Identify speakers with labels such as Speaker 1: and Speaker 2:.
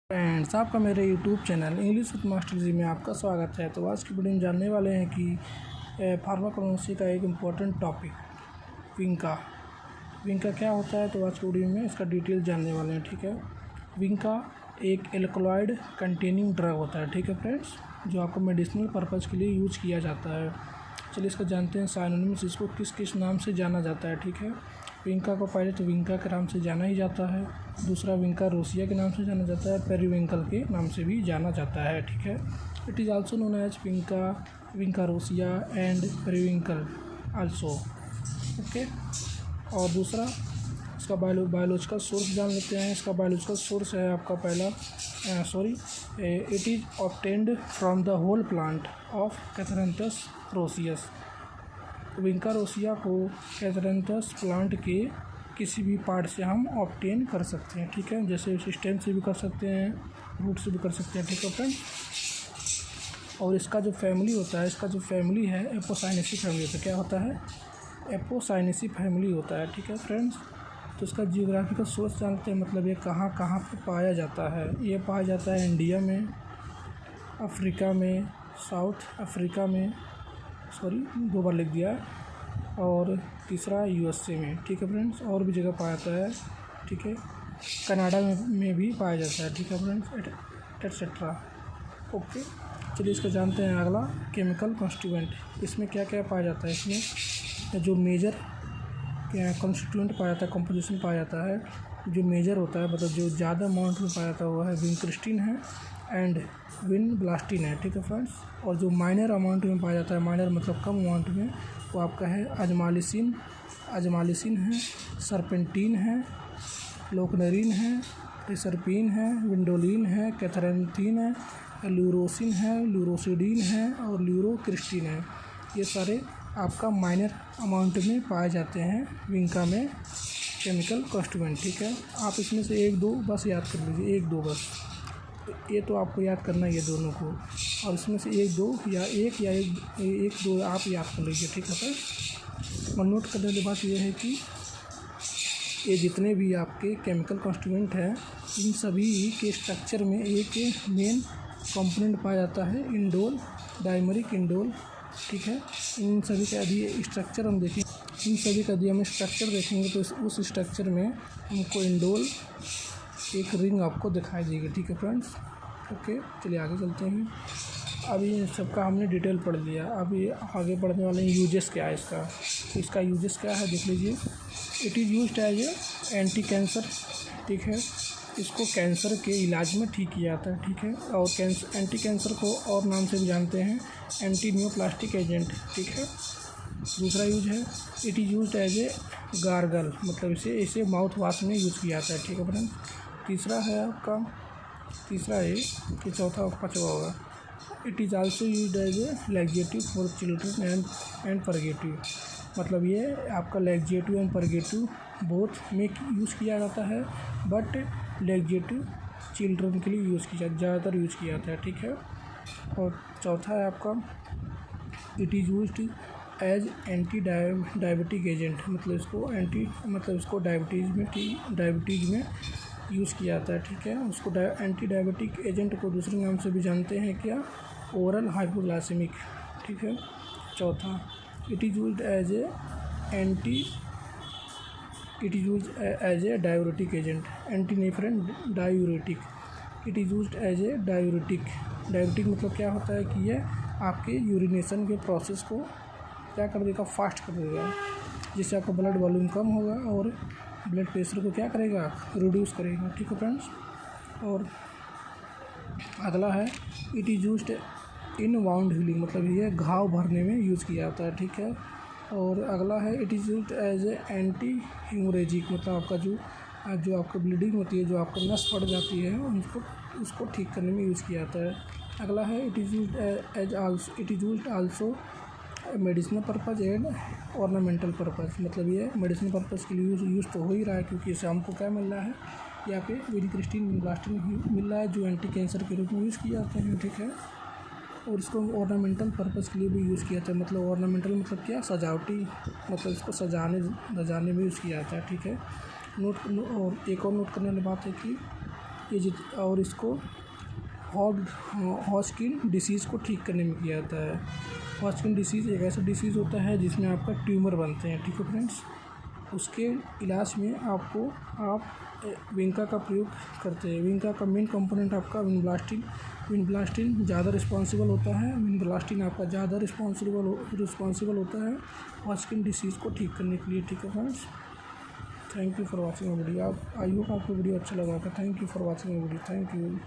Speaker 1: Friends, आपका मेरे YouTube channel English with master ji में आपका स्वागत है। तो आज की वीडियो में जानने वाले हैं कि फार्माकोलॉजी का एक इम्पॉर्टेंट टॉपिक विंका क्या होता है। तो आज की वीडियो में इसका डिटेल जानने वाले हैं। ठीक है, विंका एक एल्कलॉइड कंटेनिंग ड्रग होता है। ठीक है फ्रेंड्स, जो आपको मेडिसिनल पर्पज़ के लिए यूज किया जाता है। चलिए इसका जानते हैं साइनोनिम्स, इसको किस किस नाम से जाना जाता है। ठीक है, विंका को पहले तो विंका के नाम से जाना ही जाता है, दूसरा विंका रोसिया के नाम से जाना जाता है, पेरीविंकल के नाम से भी जाना जाता है। ठीक है, it is also known as vinca rosea and periwinkle also. Okay, और दूसरा इसका बायोलॉजिकल सोर्स जान लेते हैं। इसका बायोलॉजिकल सोर्स है आपका पहला it is obtained from the whole plant of catharanthus roseus. Vinca rosea को कैथरैंथस प्लांट के किसी भी पार्ट से हम ऑब्टेन कर सकते हैं। ठीक है, जैसे स्टेम से भी कर सकते हैं, रूट से भी कर सकते हैं। ठीक है फ्रेंड, और इसका जो फैमिली होता है, इसका जो फैमिली है एपोसाइनेसी फैमिली होता है। क्या होता है? एपोसाइनेसी फैमिली होता है। ठीक है फ्रेंड्स, तो इसका जियोग्राफिकल सोर्स जानते हैं, मतलब ये कहाँ कहाँ पे पाया जाता है। ये पाया जाता है इंडिया में, अफ्रीका में, साउथ अफ्रीका में, दो बार लिख दिया, और तीसरा यूएसए में। ठीक है फ्रेंड्स, और भी जगह पाया जाता है। ठीक है, कनाडा में भी पाया जाता है। ठीक है फ्रेंड्स, एटसेट्रा। ओके, चलिए इसका जानते हैं अगला केमिकल कॉन्स्टिट्यूएंट। इसमें क्या क्या पाया जाता है? इसमें जो मेजर कॉन्स्टिट्यूएंट पाया जाता है, कंपोजिशन पाया जाता है, जो मेजर होता है, मतलब जो ज़्यादा अमाउंट में पाया जाता है वो है विनक्रिस्टिन है एंड विनब्लास्टिन है। ठीक है फ्रेंड्स, और जो माइनर अमाउंट में पाया जाता है, माइनर मतलब कम अमाउंट में, वो आपका है अजमालिसिन है, सरपेंटीन है, लोकनरीन है, रिसरपीन है, विंडोलिन है, कैथरैंथीन है, ल्यूरोसिन है, ल्यूरोसिडीन है और ल्यूरोक्रिस्टिन है। ये सारे आपका माइनर अमाउंट में पाए जाते हैं विंका में केमिकल कॉन्स्टिट्यूएंट। ठीक है, आप इसमें से एक दो बस याद कर लीजिए, एक दो बस, ये तो आपको याद करना है ये दोनों को, और इसमें से एक दो या एक दो आप याद कर लीजिए। ठीक है सर, और नोट करने वाली बात ये है कि ये जितने भी आपके केमिकल कॉन्स्टिट्यूएंट हैं, इन सभी के स्ट्रक्चर में एक मेन कंपोनेंट पाया जाता है, इंडोल, डाइमरिक इंडोल। ठीक है, इन सभी का यदि स्ट्रक्चर हम देखें, इन सभी का यदि हम स्ट्रक्चर देखेंगे तो उस स्ट्रक्चर में हमको इंडोल एक रिंग आपको दिखाई देगी। ठीक है फ्रेंड्स, ओके, चलिए आगे चलते हैं। अभी सबका हमने डिटेल पढ़ लिया, अभी आगे बढ़ने वाले हैं यूजेस क्या है इसका। तो इसका यूजेस क्या है देख लीजिए। It is used as anti cancer. ठीक है, इसको कैंसर के इलाज में ठीक किया जाता है। ठीक है, और एंटी कैंसर को और नाम से भी जानते हैं, एंटी न्यूप्लास्टिक एजेंट। ठीक है, दूसरा यूज है it is used as a gargle, मतलब इसे माउथ वॉश में यूज़ किया जाता है। ठीक है फ्रेंड्स, तीसरा है आपका, तीसरा है कि चौथा और पाँचवा होगा, it is also used as a laxative for children and purgative, मतलब ये आपका लैक्सेटिव एंड परगेटिव बोथ में यूज़ किया जाता है, बट लैक्सेटिव चिल्ड्रन के लिए ज़्यादातर यूज़ किया जाता है। ठीक है, और चौथा है आपका it is used as anti diabetic agent, मतलब इसको डायबिटीज़ में यूज़ किया जाता है। ठीक है, उसको एंटी डायबिटिक एजेंट को दूसरे नाम से भी जानते हैं क्या? Oral hypoglycaemic. ठीक है, चौथा it is used as a diuretic agent, antinephrin diuretic. It is used as a diuretic मतलब क्या होता है कि ये आपके यूरिनेशन के प्रोसेस को क्या कर देगा? फास्ट कर देगा, जिससे आपका ब्लड वॉल्यूम कम होगा और ब्लड प्रेशर को क्या करेगा? रिड्यूस करेगा। ठीक है फ्रेंड्स, और अगला है it is used in wound healing, मतलब ये घाव भरने में यूज़ किया जाता है। ठीक है, और अगला है it is used as a anti haemorrhagic, मतलब आपका जो आपका ब्लीडिंग होती है, जो आपका नस फट जाती है, उसको ठीक करने में यूज़ किया जाता है। अगला है it is used also medicinal purpose and ornamental purpose, मतलब ये मेडिसिनल पर्पज़ के लिए यूज़ तो हो ही रहा है, क्योंकि इससे हमको क्या मिल रहा है? यहाँ पे विनक्रिस्टिन, विनब्लास्टिन मिल रहा है, जो एंटी कैंसर के रूप में यूज़ किए जाते हैं। ठीक है, और इसको ऑर्नामेंटल पर्पज़ के लिए भी यूज़ किया जाता है, मतलब ऑर्नामेंटल मतलब क्या? सजावटी, मतलब इसको सजाने में यूज़ किया जाता है। ठीक है, और एक और नोट करने वाली बात है कि और इसको हॉजकिन डिसीज़ को ठीक करने में किया जाता है। हॉजकिन डिसीज़ एक ऐसा डिसीज़ होता है जिसमें आपका ट्यूमर बनते हैं, ठीक है फ्रेंड्स। उसके इलाज में आप विंका का प्रयोग करते हैं। विंका का मेन कंपोनेंट आपका विनब्लास्टिन ज़्यादा रिस्पॉन्सिबल होता है। विनब्लास्टिन आपका ज़्यादा रिस्पॉन्सिबल होता है हॉजकिन डिसीज़ को ठीक करने के लिए, ठीक है friends. Thank you for watching video. I hope आपको वीडियो अच्छा लगा था। Thank you for watching video. Thank you.